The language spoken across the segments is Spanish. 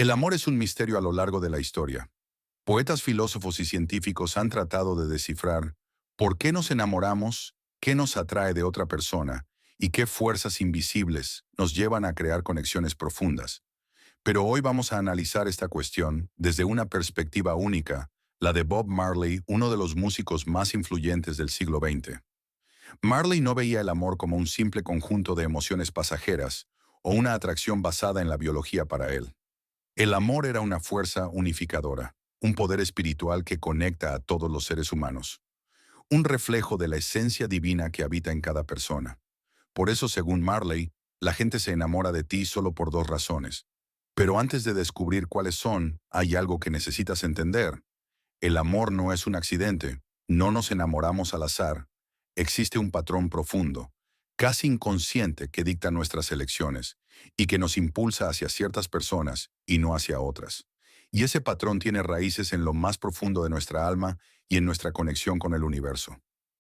El amor es un misterio a lo largo de la historia. Poetas, filósofos y científicos han tratado de descifrar por qué nos enamoramos, qué nos atrae de otra persona y qué fuerzas invisibles nos llevan a crear conexiones profundas. Pero hoy vamos a analizar esta cuestión desde una perspectiva única, la de Bob Marley, uno de los músicos más influyentes del siglo XX. Marley no veía el amor como un simple conjunto de emociones pasajeras o una atracción basada en la biología para él. El amor era una fuerza unificadora, un poder espiritual que conecta a todos los seres humanos, un reflejo de la esencia divina que habita en cada persona. Por eso, según Marley, la gente se enamora de ti solo por dos razones. Pero antes de descubrir cuáles son, hay algo que necesitas entender. El amor no es un accidente, no nos enamoramos al azar. Existe un patrón profundo, casi inconsciente, que dicta nuestras elecciones y que nos impulsa hacia ciertas personas y no hacia otras. Y ese patrón tiene raíces en lo más profundo de nuestra alma y en nuestra conexión con el universo.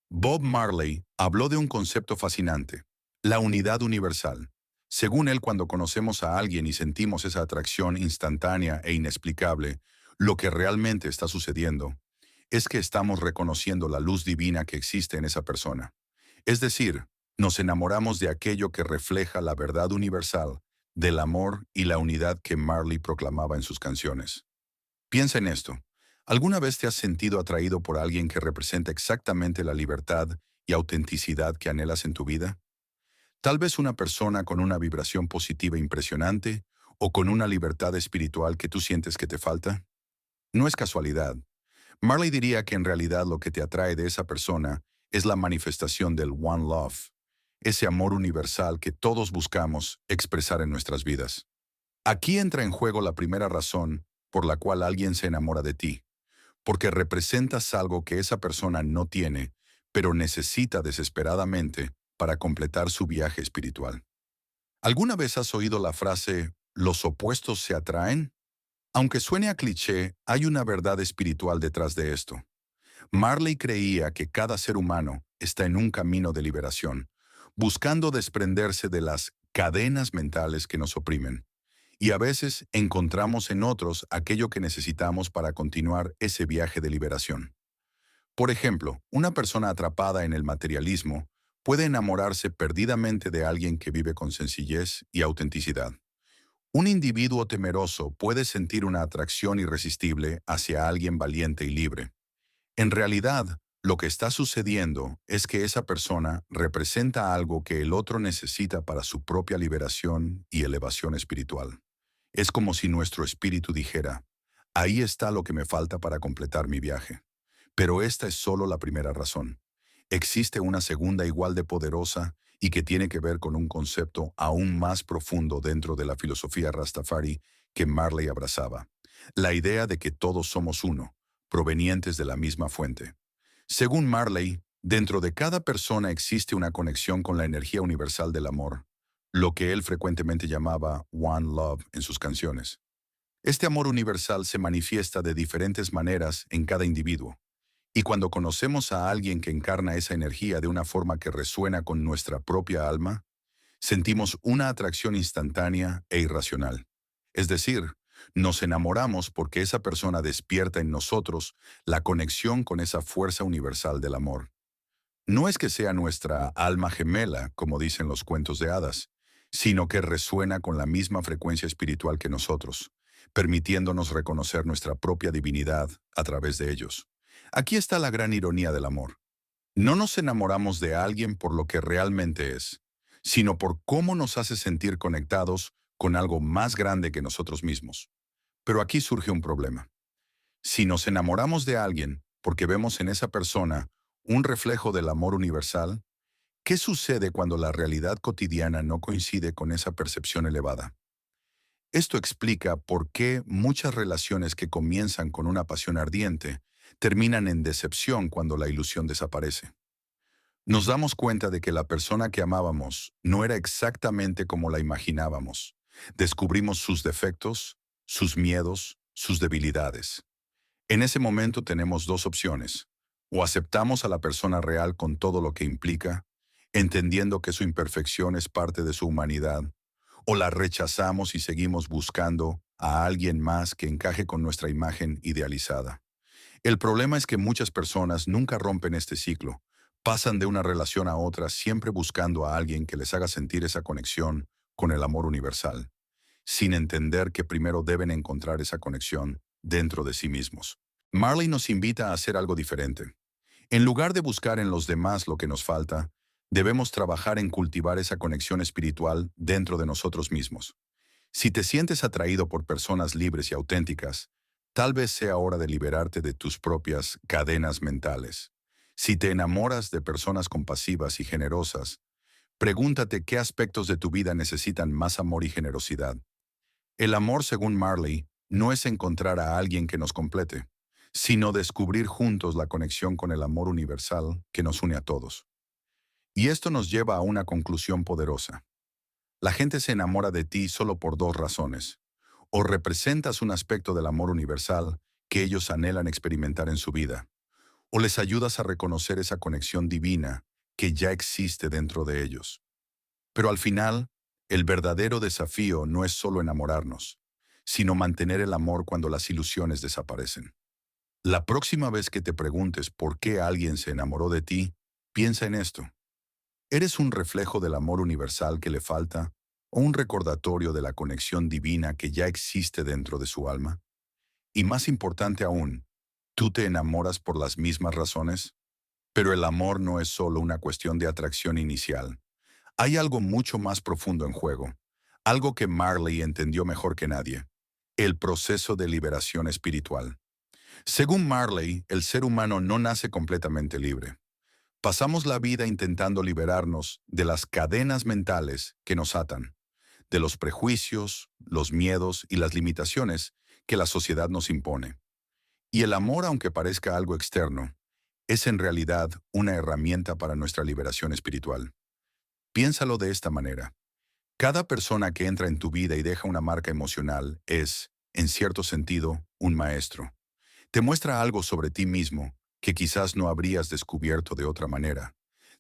Bob Marley habló de un concepto fascinante, la unidad universal. Según él, cuando conocemos a alguien y sentimos esa atracción instantánea e inexplicable, lo que realmente está sucediendo es que estamos reconociendo la luz divina que existe en esa persona. Es decir, nos enamoramos de aquello que refleja la verdad universal, del amor y la unidad que Marley proclamaba en sus canciones. Piensa en esto. ¿Alguna vez te has sentido atraído por alguien que representa exactamente la libertad y autenticidad que anhelas en tu vida? Tal vez una persona con una vibración positiva impresionante o con una libertad espiritual que tú sientes que te falta. No es casualidad. Marley diría que en realidad lo que te atrae de esa persona es la manifestación del One Love, ese amor universal que todos buscamos expresar en nuestras vidas. Aquí entra en juego la primera razón por la cual alguien se enamora de ti, porque representas algo que esa persona no tiene, pero necesita desesperadamente para completar su viaje espiritual. ¿Alguna vez has oído la frase «los opuestos se atraen»? Aunque suene a cliché, hay una verdad espiritual detrás de esto. Marley creía que cada ser humano está en un camino de liberación, buscando desprenderse de las cadenas mentales que nos oprimen. Y a veces encontramos en otros aquello que necesitamos para continuar ese viaje de liberación. Por ejemplo, una persona atrapada en el materialismo puede enamorarse perdidamente de alguien que vive con sencillez y autenticidad. Un individuo temeroso puede sentir una atracción irresistible hacia alguien valiente y libre. En realidad, lo que está sucediendo es que esa persona representa algo que el otro necesita para su propia liberación y elevación espiritual. Es como si nuestro espíritu dijera, ahí está lo que me falta para completar mi viaje. Pero esta es solo la primera razón. Existe una segunda igual de poderosa y que tiene que ver con un concepto aún más profundo dentro de la filosofía Rastafari que Marley abrazaba. La idea de que todos somos uno, provenientes de la misma fuente. Según Marley, dentro de cada persona existe una conexión con la energía universal del amor, lo que él frecuentemente llamaba One Love en sus canciones. Este amor universal se manifiesta de diferentes maneras en cada individuo. Y cuando conocemos a alguien que encarna esa energía de una forma que resuena con nuestra propia alma, sentimos una atracción instantánea e irracional. Es decir, nos enamoramos porque esa persona despierta en nosotros la conexión con esa fuerza universal del amor. No es que sea nuestra alma gemela, como dicen los cuentos de hadas, sino que resuena con la misma frecuencia espiritual que nosotros, permitiéndonos reconocer nuestra propia divinidad a través de ellos. Aquí está la gran ironía del amor. No nos enamoramos de alguien por lo que realmente es, sino por cómo nos hace sentir conectados con algo más grande que nosotros mismos. Pero aquí surge un problema. Si nos enamoramos de alguien porque vemos en esa persona un reflejo del amor universal, ¿qué sucede cuando la realidad cotidiana no coincide con esa percepción elevada? Esto explica por qué muchas relaciones que comienzan con una pasión ardiente terminan en decepción cuando la ilusión desaparece. Nos damos cuenta de que la persona que amábamos no era exactamente como la imaginábamos. Descubrimos sus defectos, sus miedos, sus debilidades. En ese momento tenemos dos opciones. O aceptamos a la persona real con todo lo que implica, entendiendo que su imperfección es parte de su humanidad, o la rechazamos y seguimos buscando a alguien más que encaje con nuestra imagen idealizada. El problema es que muchas personas nunca rompen este ciclo. Pasan de una relación a otra siempre buscando a alguien que les haga sentir esa conexión con el amor universal, sin entender que primero deben encontrar esa conexión dentro de sí mismos. Marley nos invita a hacer algo diferente. En lugar de buscar en los demás lo que nos falta, debemos trabajar en cultivar esa conexión espiritual dentro de nosotros mismos. Si te sientes atraído por personas libres y auténticas, tal vez sea hora de liberarte de tus propias cadenas mentales. Si te enamoras de personas compasivas y generosas, pregúntate qué aspectos de tu vida necesitan más amor y generosidad. El amor, según Marley, no es encontrar a alguien que nos complete, sino descubrir juntos la conexión con el amor universal que nos une a todos. Y esto nos lleva a una conclusión poderosa. La gente se enamora de ti solo por dos razones. O representas un aspecto del amor universal que ellos anhelan experimentar en su vida, o les ayudas a reconocer esa conexión divina que ya existe dentro de ellos. Pero al final, el verdadero desafío no es solo enamorarnos, sino mantener el amor cuando las ilusiones desaparecen. La próxima vez que te preguntes por qué alguien se enamoró de ti, piensa en esto. ¿Eres un reflejo del amor universal que le falta o un recordatorio de la conexión divina que ya existe dentro de su alma? Y más importante aún, ¿tú te enamoras por las mismas razones? Pero el amor no es solo una cuestión de atracción inicial. Hay algo mucho más profundo en juego, algo que Marley entendió mejor que nadie: el proceso de liberación espiritual. Según Marley, el ser humano no nace completamente libre. Pasamos la vida intentando liberarnos de las cadenas mentales que nos atan, de los prejuicios, los miedos y las limitaciones que la sociedad nos impone. Y el amor, aunque parezca algo externo, es en realidad una herramienta para nuestra liberación espiritual. Piénsalo de esta manera. Cada persona que entra en tu vida y deja una marca emocional es, en cierto sentido, un maestro. Te muestra algo sobre ti mismo que quizás no habrías descubierto de otra manera.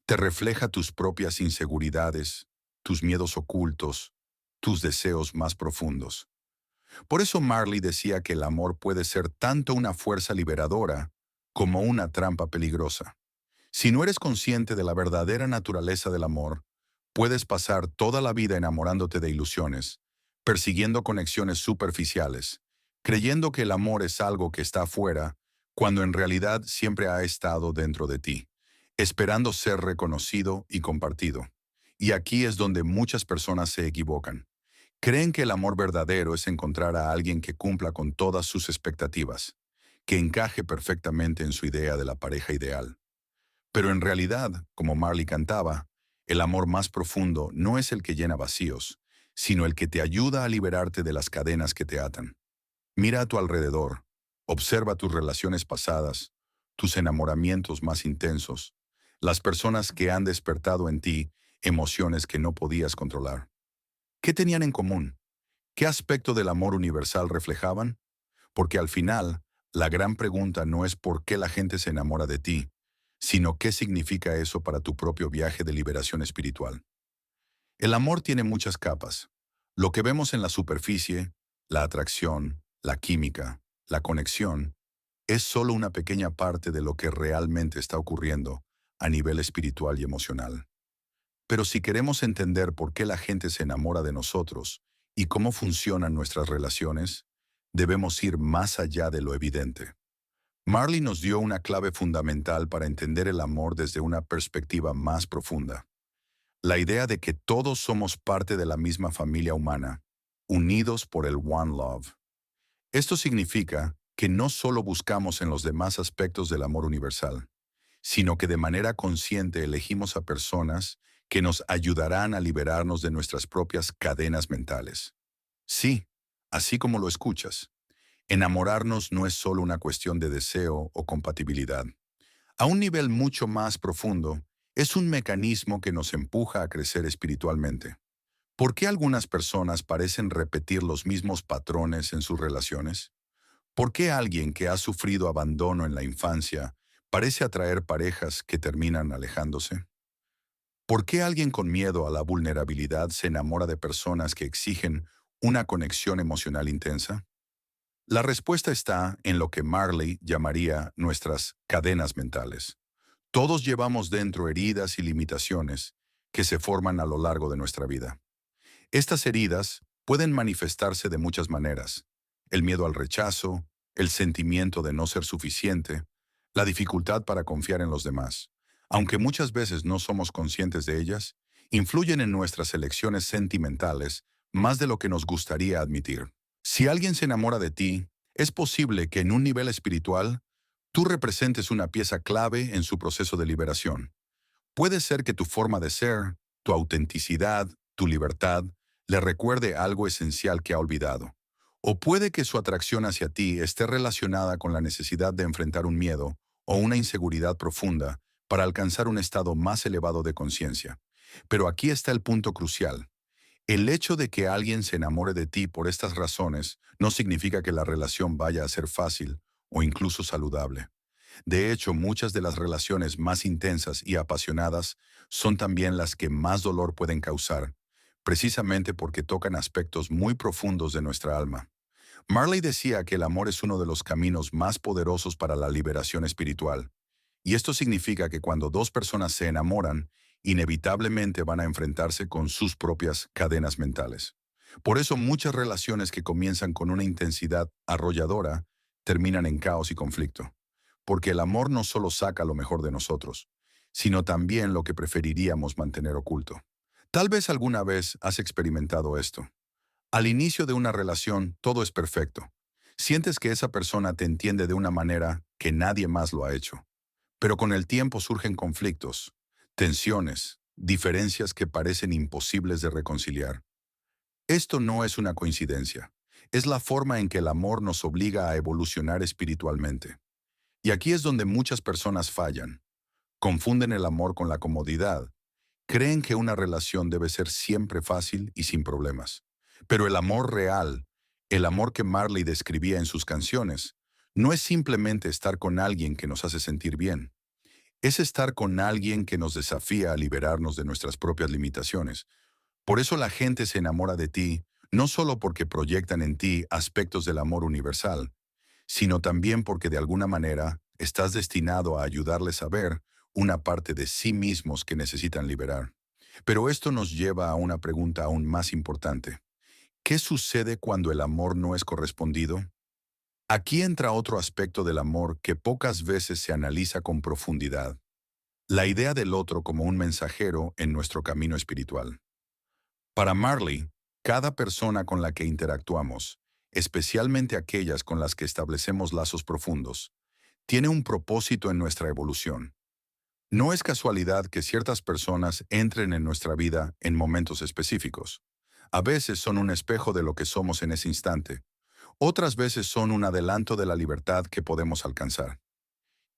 Te refleja tus propias inseguridades, tus miedos ocultos, tus deseos más profundos. Por eso Marley decía que el amor puede ser tanto una fuerza liberadora como una trampa peligrosa. Si no eres consciente de la verdadera naturaleza del amor, puedes pasar toda la vida enamorándote de ilusiones, persiguiendo conexiones superficiales, creyendo que el amor es algo que está afuera, cuando en realidad siempre ha estado dentro de ti, esperando ser reconocido y compartido. Y aquí es donde muchas personas se equivocan. Creen que el amor verdadero es encontrar a alguien que cumpla con todas sus expectativas, que encaje perfectamente en su idea de la pareja ideal. Pero en realidad, como Marley cantaba, el amor más profundo no es el que llena vacíos, sino el que te ayuda a liberarte de las cadenas que te atan. Mira a tu alrededor, observa tus relaciones pasadas, tus enamoramientos más intensos, las personas que han despertado en ti emociones que no podías controlar. ¿Qué tenían en común? ¿Qué aspecto del amor universal reflejaban? Porque al final, la gran pregunta no es por qué la gente se enamora de ti, sino qué significa eso para tu propio viaje de liberación espiritual. El amor tiene muchas capas. Lo que vemos en la superficie, la atracción, la química, la conexión, es solo una pequeña parte de lo que realmente está ocurriendo a nivel espiritual y emocional. Pero si queremos entender por qué la gente se enamora de nosotros y cómo funcionan nuestras relaciones, debemos ir más allá de lo evidente. Marley nos dio una clave fundamental para entender el amor desde una perspectiva más profunda. La idea de que todos somos parte de la misma familia humana, unidos por el One Love. Esto significa que no solo buscamos en los demás aspectos del amor universal, sino que de manera consciente elegimos a personas que nos ayudarán a liberarnos de nuestras propias cadenas mentales. Sí, así como lo escuchas. Enamorarnos no es solo una cuestión de deseo o compatibilidad. A un nivel mucho más profundo, es un mecanismo que nos empuja a crecer espiritualmente. ¿Por qué algunas personas parecen repetir los mismos patrones en sus relaciones? ¿Por qué alguien que ha sufrido abandono en la infancia parece atraer parejas que terminan alejándose? ¿Por qué alguien con miedo a la vulnerabilidad se enamora de personas que exigen una conexión emocional intensa? La respuesta está en lo que Marley llamaría nuestras cadenas mentales. Todos llevamos dentro heridas y limitaciones que se forman a lo largo de nuestra vida. Estas heridas pueden manifestarse de muchas maneras: el miedo al rechazo, el sentimiento de no ser suficiente, la dificultad para confiar en los demás. Aunque muchas veces no somos conscientes de ellas, influyen en nuestras elecciones sentimentales más de lo que nos gustaría admitir. Si alguien se enamora de ti, es posible que en un nivel espiritual tú representes una pieza clave en su proceso de liberación. Puede ser que tu forma de ser, tu autenticidad, tu libertad, le recuerde algo esencial que ha olvidado. O puede que su atracción hacia ti esté relacionada con la necesidad de enfrentar un miedo o una inseguridad profunda para alcanzar un estado más elevado de conciencia. Pero aquí está el punto crucial. El hecho de que alguien se enamore de ti por estas razones no significa que la relación vaya a ser fácil o incluso saludable. De hecho, muchas de las relaciones más intensas y apasionadas son también las que más dolor pueden causar, precisamente porque tocan aspectos muy profundos de nuestra alma. Marley decía que el amor es uno de los caminos más poderosos para la liberación espiritual, y esto significa que cuando dos personas se enamoran, inevitablemente van a enfrentarse con sus propias cadenas mentales. Por eso muchas relaciones que comienzan con una intensidad arrolladora terminan en caos y conflicto, porque el amor no solo saca lo mejor de nosotros, sino también lo que preferiríamos mantener oculto. Tal vez alguna vez has experimentado esto. Al inicio de una relación, todo es perfecto. Sientes que esa persona te entiende de una manera que nadie más lo ha hecho. Pero con el tiempo surgen conflictos, tensiones, diferencias que parecen imposibles de reconciliar. Esto no es una coincidencia. Es la forma en que el amor nos obliga a evolucionar espiritualmente. Y aquí es donde muchas personas fallan. Confunden el amor con la comodidad. Creen que una relación debe ser siempre fácil y sin problemas. Pero el amor real, el amor que Marley describía en sus canciones, no es simplemente estar con alguien que nos hace sentir bien. Es estar con alguien que nos desafía a liberarnos de nuestras propias limitaciones. Por eso la gente se enamora de ti, no solo porque proyectan en ti aspectos del amor universal, sino también porque de alguna manera estás destinado a ayudarles a ver una parte de sí mismos que necesitan liberar. Pero esto nos lleva a una pregunta aún más importante. ¿Qué sucede cuando el amor no es correspondido? Aquí entra otro aspecto del amor que pocas veces se analiza con profundidad: la idea del otro como un mensajero en nuestro camino espiritual. Para Marley, cada persona con la que interactuamos, especialmente aquellas con las que establecemos lazos profundos, tiene un propósito en nuestra evolución. No es casualidad que ciertas personas entren en nuestra vida en momentos específicos. A veces son un espejo de lo que somos en ese instante. Otras veces son un adelanto de la libertad que podemos alcanzar.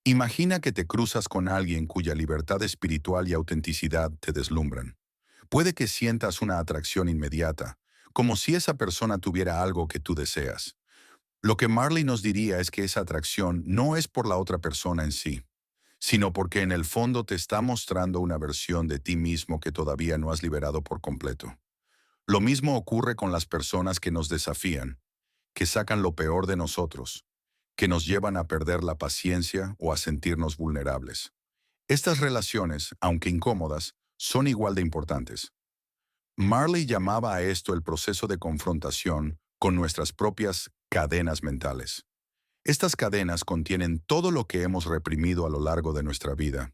Imagina que te cruzas con alguien cuya libertad espiritual y autenticidad te deslumbran. Puede que sientas una atracción inmediata, como si esa persona tuviera algo que tú deseas. Lo que Marley nos diría es que esa atracción no es por la otra persona en sí, sino porque en el fondo te está mostrando una versión de ti mismo que todavía no has liberado por completo. Lo mismo ocurre con las personas que nos desafían, que sacan lo peor de nosotros, que nos llevan a perder la paciencia o a sentirnos vulnerables. Estas relaciones, aunque incómodas, son igual de importantes. Marley llamaba a esto el proceso de confrontación con nuestras propias cadenas mentales. Estas cadenas contienen todo lo que hemos reprimido a lo largo de nuestra vida: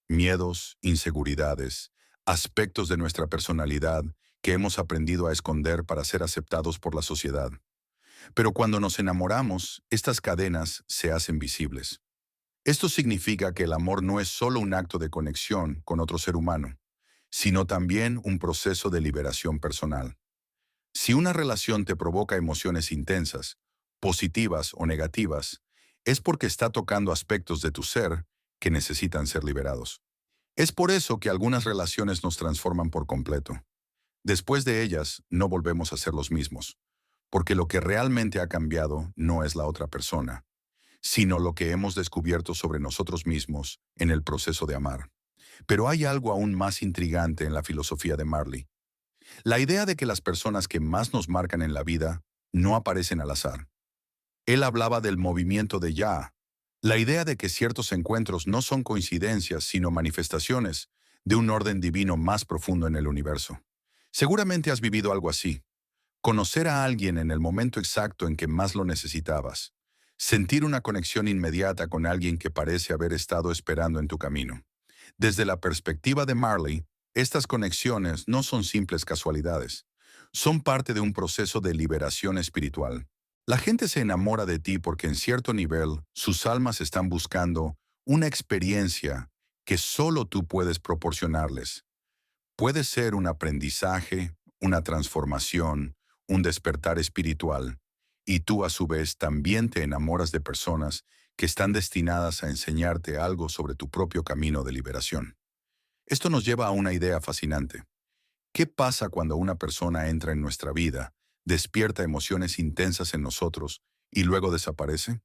miedos, inseguridades, aspectos de nuestra personalidad que hemos aprendido a esconder para ser aceptados por la sociedad. Pero cuando nos enamoramos, estas cadenas se hacen visibles. Esto significa que el amor no es solo un acto de conexión con otro ser humano, sino también un proceso de liberación personal. Si una relación te provoca emociones intensas, positivas o negativas, es porque está tocando aspectos de tu ser que necesitan ser liberados. Es por eso que algunas relaciones nos transforman por completo. Después de ellas, no volvemos a ser los mismos, porque lo que realmente ha cambiado no es la otra persona, sino lo que hemos descubierto sobre nosotros mismos en el proceso de amar. Pero hay algo aún más intrigante en la filosofía de Marley. La idea de que las personas que más nos marcan en la vida no aparecen al azar. Él hablaba del movimiento de Ya, la idea de que ciertos encuentros no son coincidencias, sino manifestaciones de un orden divino más profundo en el universo. Seguramente has vivido algo así. Conocer a alguien en el momento exacto en que más lo necesitabas. Sentir una conexión inmediata con alguien que parece haber estado esperando en tu camino. Desde la perspectiva de Marley, estas conexiones no son simples casualidades. Son parte de un proceso de liberación espiritual. La gente se enamora de ti porque en cierto nivel sus almas están buscando una experiencia que solo tú puedes proporcionarles. Puede ser un aprendizaje, una transformación, un despertar espiritual, y tú a su vez también te enamoras de personas que están destinadas a enseñarte algo sobre tu propio camino de liberación. Esto nos lleva a una idea fascinante. ¿Qué pasa cuando una persona entra en nuestra vida, despierta emociones intensas en nosotros y luego desaparece?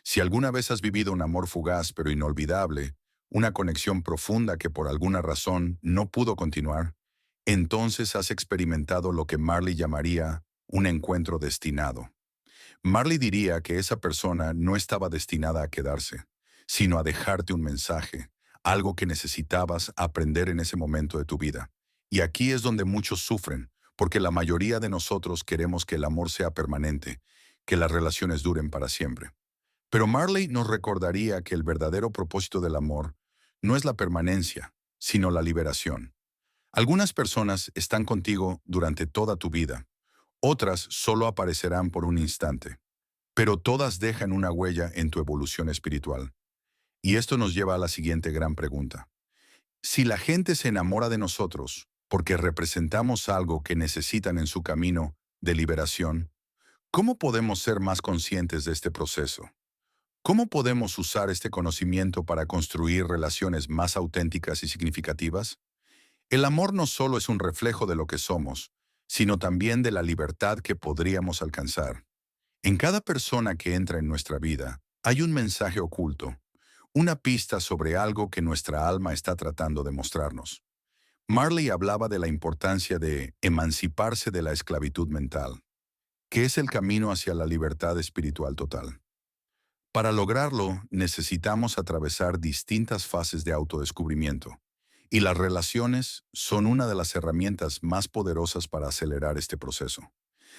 Si alguna vez has vivido un amor fugaz pero inolvidable, una conexión profunda que por alguna razón no pudo continuar, entonces has experimentado lo que Marley llamaría un encuentro destinado. Marley diría que esa persona no estaba destinada a quedarse, sino a dejarte un mensaje, algo que necesitabas aprender en ese momento de tu vida. Y aquí es donde muchos sufren, porque la mayoría de nosotros queremos que el amor sea permanente, que las relaciones duren para siempre. Pero Marley nos recordaría que el verdadero propósito del amor no es la permanencia, sino la liberación. Algunas personas están contigo durante toda tu vida, otras solo aparecerán por un instante, pero todas dejan una huella en tu evolución espiritual. Y esto nos lleva a la siguiente gran pregunta. Si la gente se enamora de nosotros porque representamos algo que necesitan en su camino de liberación, ¿cómo podemos ser más conscientes de este proceso? ¿Cómo podemos usar este conocimiento para construir relaciones más auténticas y significativas? El amor no solo es un reflejo de lo que somos, sino también de la libertad que podríamos alcanzar. En cada persona que entra en nuestra vida, hay un mensaje oculto, una pista sobre algo que nuestra alma está tratando de mostrarnos. Marley hablaba de la importancia de emanciparse de la esclavitud mental, que es el camino hacia la libertad espiritual total. Para lograrlo, necesitamos atravesar distintas fases de autodescubrimiento, y las relaciones son una de las herramientas más poderosas para acelerar este proceso.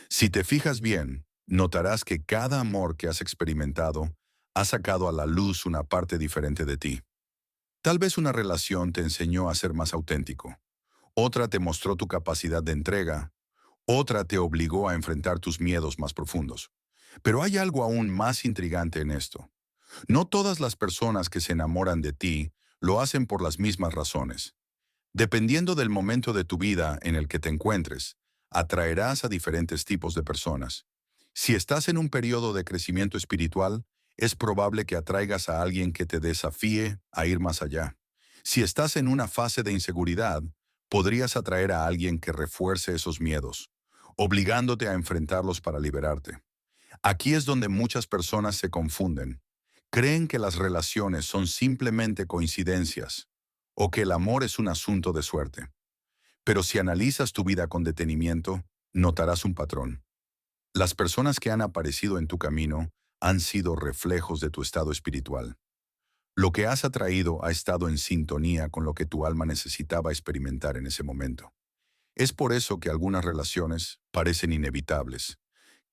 Si te fijas bien, notarás que cada amor que has experimentado ha sacado a la luz una parte diferente de ti. Tal vez una relación te enseñó a ser más auténtico, otra te mostró tu capacidad de entrega, otra te obligó a enfrentar tus miedos más profundos. Pero hay algo aún más intrigante en esto. No todas las personas que se enamoran de ti lo hacen por las mismas razones. Dependiendo del momento de tu vida en el que te encuentres, atraerás a diferentes tipos de personas. Si estás en un periodo de crecimiento espiritual, es probable que atraigas a alguien que te desafíe a ir más allá. Si estás en una fase de inseguridad, podrías atraer a alguien que refuerce esos miedos, obligándote a enfrentarlos para liberarte. Aquí es donde muchas personas se confunden. Creen que las relaciones son simplemente coincidencias o que el amor es un asunto de suerte. Pero si analizas tu vida con detenimiento, notarás un patrón. Las personas que han aparecido en tu camino han sido reflejos de tu estado espiritual. Lo que has atraído ha estado en sintonía con lo que tu alma necesitaba experimentar en ese momento. Es por eso que algunas relaciones parecen inevitables,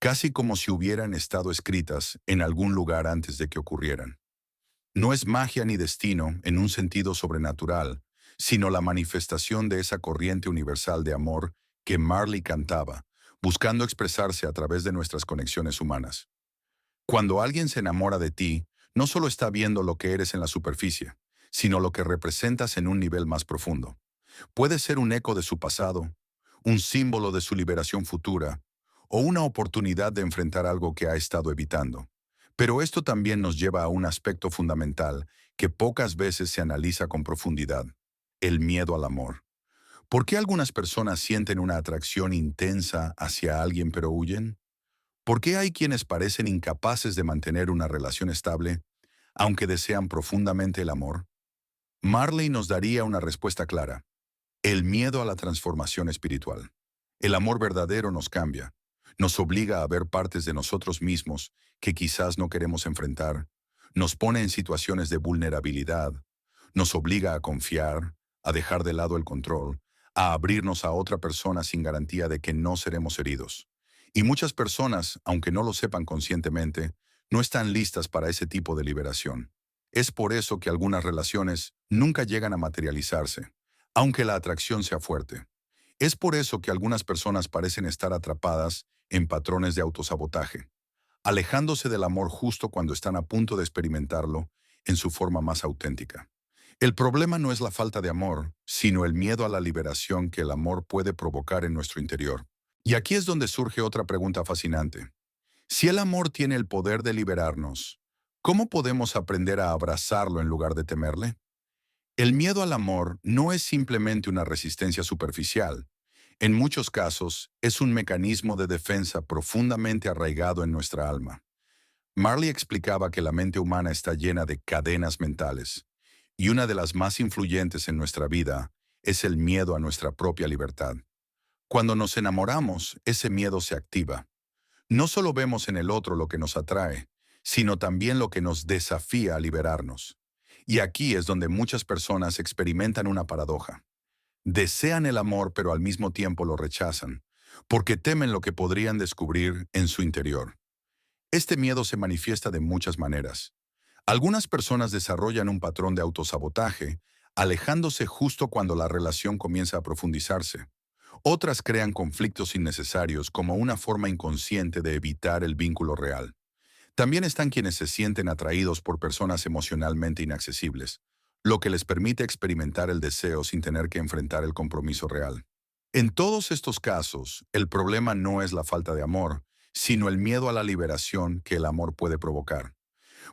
casi como si hubieran estado escritas en algún lugar antes de que ocurrieran. No es magia ni destino en un sentido sobrenatural, sino la manifestación de esa corriente universal de amor que Marley cantaba, buscando expresarse a través de nuestras conexiones humanas. Cuando alguien se enamora de ti, no solo está viendo lo que eres en la superficie, sino lo que representas en un nivel más profundo. Puede ser un eco de su pasado, un símbolo de su liberación futura, o una oportunidad de enfrentar algo que ha estado evitando. Pero esto también nos lleva a un aspecto fundamental que pocas veces se analiza con profundidad: el miedo al amor. ¿Por qué algunas personas sienten una atracción intensa hacia alguien pero huyen? ¿Por qué hay quienes parecen incapaces de mantener una relación estable, aunque desean profundamente el amor? Marley nos daría una respuesta clara: el miedo a la transformación espiritual. El amor verdadero nos cambia, nos obliga a ver partes de nosotros mismos que quizás no queremos enfrentar, nos pone en situaciones de vulnerabilidad, nos obliga a confiar, a dejar de lado el control, a abrirnos a otra persona sin garantía de que no seremos heridos. Y muchas personas, aunque no lo sepan conscientemente, no están listas para ese tipo de liberación. Es por eso que algunas relaciones nunca llegan a materializarse, aunque la atracción sea fuerte. Es por eso que algunas personas parecen estar atrapadas en patrones de autosabotaje, alejándose del amor justo cuando están a punto de experimentarlo en su forma más auténtica. El problema no es la falta de amor, sino el miedo a la liberación que el amor puede provocar en nuestro interior. Y aquí es donde surge otra pregunta fascinante. Si el amor tiene el poder de liberarnos, ¿cómo podemos aprender a abrazarlo en lugar de temerle? El miedo al amor no es simplemente una resistencia superficial. En muchos casos, es un mecanismo de defensa profundamente arraigado en nuestra alma. Marley explicaba que la mente humana está llena de cadenas mentales, y una de las más influyentes en nuestra vida es el miedo a nuestra propia libertad. Cuando nos enamoramos, ese miedo se activa. No solo vemos en el otro lo que nos atrae, sino también lo que nos desafía a liberarnos. Y aquí es donde muchas personas experimentan una paradoja. Desean el amor pero al mismo tiempo lo rechazan, porque temen lo que podrían descubrir en su interior. Este miedo se manifiesta de muchas maneras. Algunas personas desarrollan un patrón de autosabotaje, alejándose justo cuando la relación comienza a profundizarse. Otras crean conflictos innecesarios como una forma inconsciente de evitar el vínculo real. También están quienes se sienten atraídos por personas emocionalmente inaccesibles, lo que les permite experimentar el deseo sin tener que enfrentar el compromiso real. En todos estos casos, el problema no es la falta de amor, sino el miedo a la liberación que el amor puede provocar.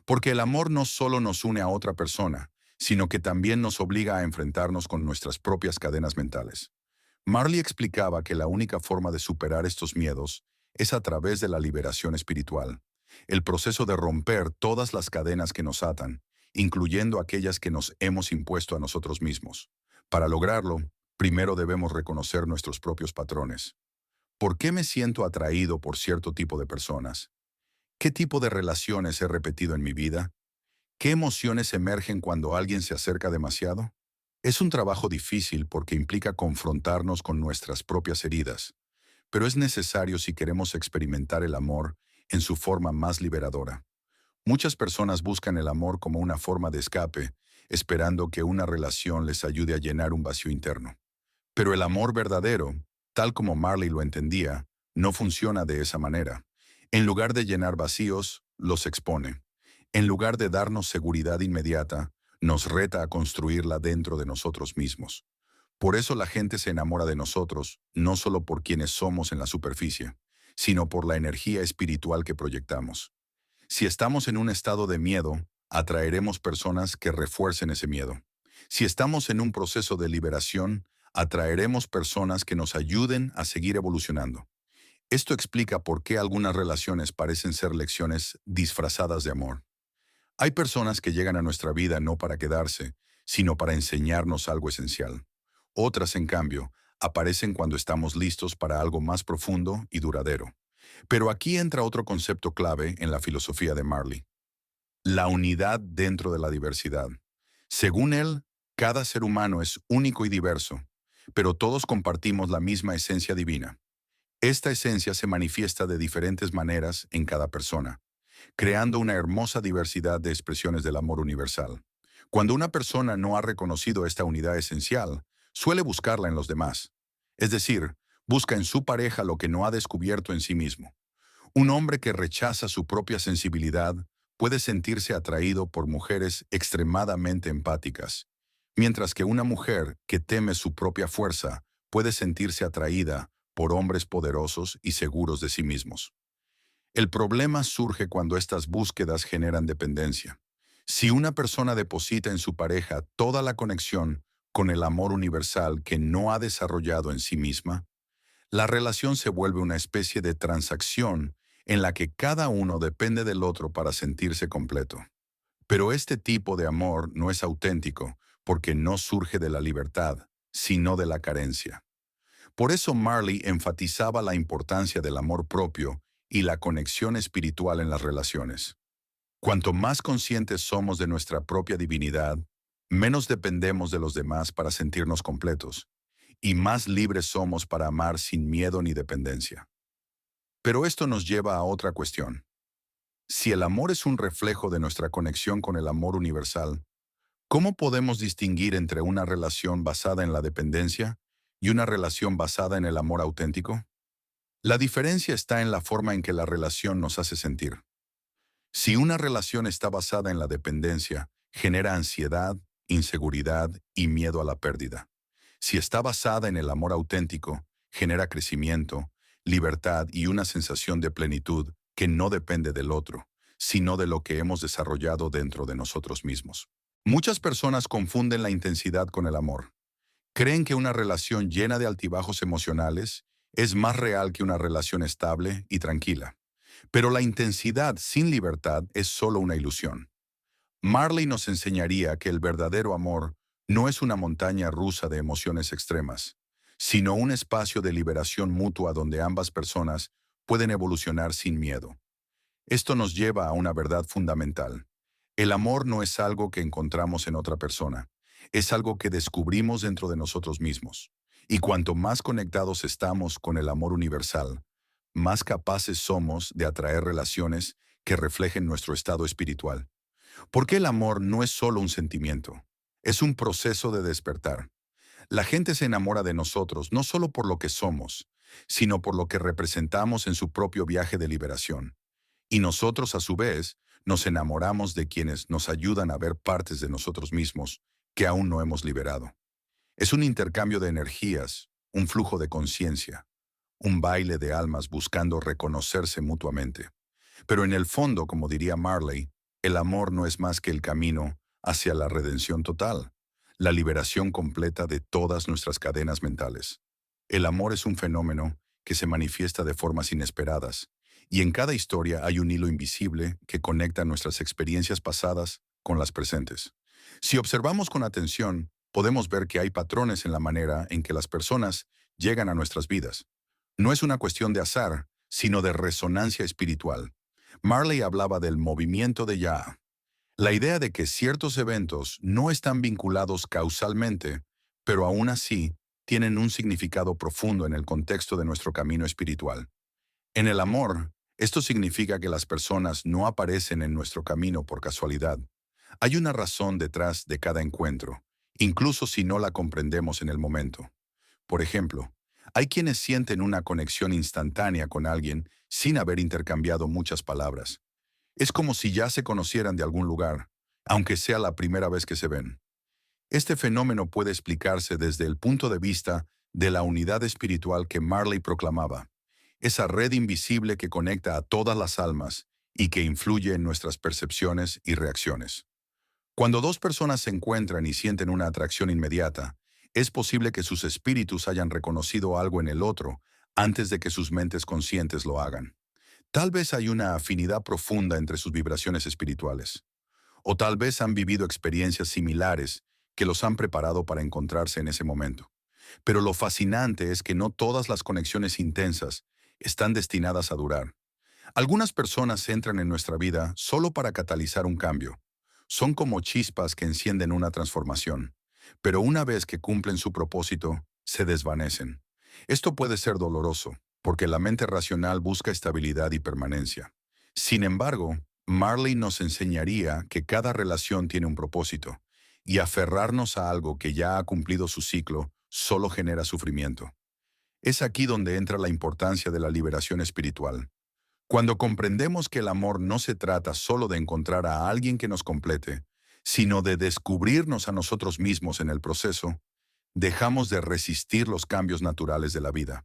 Porque el amor no solo nos une a otra persona, sino que también nos obliga a enfrentarnos con nuestras propias cadenas mentales. Marley explicaba que la única forma de superar estos miedos es a través de la liberación espiritual, el proceso de romper todas las cadenas que nos atan, incluyendo aquellas que nos hemos impuesto a nosotros mismos. Para lograrlo, primero debemos reconocer nuestros propios patrones. ¿Por qué me siento atraído por cierto tipo de personas? ¿Qué tipo de relaciones he repetido en mi vida? ¿Qué emociones emergen cuando alguien se acerca demasiado? Es un trabajo difícil porque implica confrontarnos con nuestras propias heridas, pero es necesario si queremos experimentar el amor en su forma más liberadora. Muchas personas buscan el amor como una forma de escape, esperando que una relación les ayude a llenar un vacío interno. Pero el amor verdadero, tal como Marley lo entendía, no funciona de esa manera. En lugar de llenar vacíos, los expone. En lugar de darnos seguridad inmediata, nos reta a construirla dentro de nosotros mismos. Por eso la gente se enamora de nosotros, no solo por quienes somos en la superficie, sino por la energía espiritual que proyectamos. Si estamos en un estado de miedo, atraeremos personas que refuercen ese miedo. Si estamos en un proceso de liberación, atraeremos personas que nos ayuden a seguir evolucionando. Esto explica por qué algunas relaciones parecen ser lecciones disfrazadas de amor. Hay personas que llegan a nuestra vida no para quedarse, sino para enseñarnos algo esencial. Otras, en cambio, aparecen cuando estamos listos para algo más profundo y duradero. Pero aquí entra otro concepto clave en la filosofía de Marley: la unidad dentro de la diversidad. Según él, cada ser humano es único y diverso, pero todos compartimos la misma esencia divina. Esta esencia se manifiesta de diferentes maneras en cada persona, creando una hermosa diversidad de expresiones del amor universal. Cuando una persona no ha reconocido esta unidad esencial, suele buscarla en los demás. Es decir, busca en su pareja lo que no ha descubierto en sí mismo. Un hombre que rechaza su propia sensibilidad puede sentirse atraído por mujeres extremadamente empáticas, mientras que una mujer que teme su propia fuerza puede sentirse atraída por hombres poderosos y seguros de sí mismos. El problema surge cuando estas búsquedas generan dependencia. Si una persona deposita en su pareja toda la conexión con el amor universal que no ha desarrollado en sí misma, la relación se vuelve una especie de transacción en la que cada uno depende del otro para sentirse completo. Pero este tipo de amor no es auténtico porque no surge de la libertad, sino de la carencia. Por eso Marley enfatizaba la importancia del amor propio y la conexión espiritual en las relaciones. Cuanto más conscientes somos de nuestra propia divinidad, menos dependemos de los demás para sentirnos completos, y más libres somos para amar sin miedo ni dependencia. Pero esto nos lleva a otra cuestión. Si el amor es un reflejo de nuestra conexión con el amor universal, ¿cómo podemos distinguir entre una relación basada en la dependencia y una relación basada en el amor auténtico? La diferencia está en la forma en que la relación nos hace sentir. Si una relación está basada en la dependencia, genera ansiedad, inseguridad y miedo a la pérdida. Si está basada en el amor auténtico, genera crecimiento, libertad y una sensación de plenitud que no depende del otro, sino de lo que hemos desarrollado dentro de nosotros mismos. Muchas personas confunden la intensidad con el amor. Creen que una relación llena de altibajos emocionales es más real que una relación estable y tranquila. Pero la intensidad sin libertad es solo una ilusión. Marley nos enseñaría que el verdadero amor no es una montaña rusa de emociones extremas, sino un espacio de liberación mutua donde ambas personas pueden evolucionar sin miedo. Esto nos lleva a una verdad fundamental. El amor no es algo que encontramos en otra persona, es algo que descubrimos dentro de nosotros mismos. Y cuanto más conectados estamos con el amor universal, más capaces somos de atraer relaciones que reflejen nuestro estado espiritual. Porque el amor no es solo un sentimiento, es un proceso de despertar. La gente se enamora de nosotros no solo por lo que somos, sino por lo que representamos en su propio viaje de liberación. Y nosotros, a su vez, nos enamoramos de quienes nos ayudan a ver partes de nosotros mismos que aún no hemos liberado. Es un intercambio de energías, un flujo de conciencia, un baile de almas buscando reconocerse mutuamente. Pero en el fondo, como diría Marley, el amor no es más que el camino hacia la redención total, la liberación completa de todas nuestras cadenas mentales. El amor es un fenómeno que se manifiesta de formas inesperadas, y en cada historia hay un hilo invisible que conecta nuestras experiencias pasadas con las presentes. Si observamos con atención, podemos ver que hay patrones en la manera en que las personas llegan a nuestras vidas. No es una cuestión de azar, sino de resonancia espiritual. Marley hablaba del movimiento de Ya, la idea de que ciertos eventos no están vinculados causalmente, pero aún así tienen un significado profundo en el contexto de nuestro camino espiritual. En el amor, esto significa que las personas no aparecen en nuestro camino por casualidad. Hay una razón detrás de cada encuentro, incluso si no la comprendemos en el momento. Por ejemplo, hay quienes sienten una conexión instantánea con alguien sin haber intercambiado muchas palabras. Es como si ya se conocieran de algún lugar, aunque sea la primera vez que se ven. Este fenómeno puede explicarse desde el punto de vista de la unidad espiritual que Marley proclamaba, esa red invisible que conecta a todas las almas y que influye en nuestras percepciones y reacciones. Cuando dos personas se encuentran y sienten una atracción inmediata, es posible que sus espíritus hayan reconocido algo en el otro antes de que sus mentes conscientes lo hagan. Tal vez hay una afinidad profunda entre sus vibraciones espirituales, o tal vez han vivido experiencias similares que los han preparado para encontrarse en ese momento. Pero lo fascinante es que no todas las conexiones intensas están destinadas a durar. Algunas personas entran en nuestra vida solo para catalizar un cambio. Son como chispas que encienden una transformación, pero una vez que cumplen su propósito, se desvanecen. Esto puede ser doloroso, porque la mente racional busca estabilidad y permanencia. Sin embargo, Marley nos enseñaría que cada relación tiene un propósito, y aferrarnos a algo que ya ha cumplido su ciclo solo genera sufrimiento. Es aquí donde entra la importancia de la liberación espiritual. Cuando comprendemos que el amor no se trata solo de encontrar a alguien que nos complete, sino de descubrirnos a nosotros mismos en el proceso, dejamos de resistir los cambios naturales de la vida.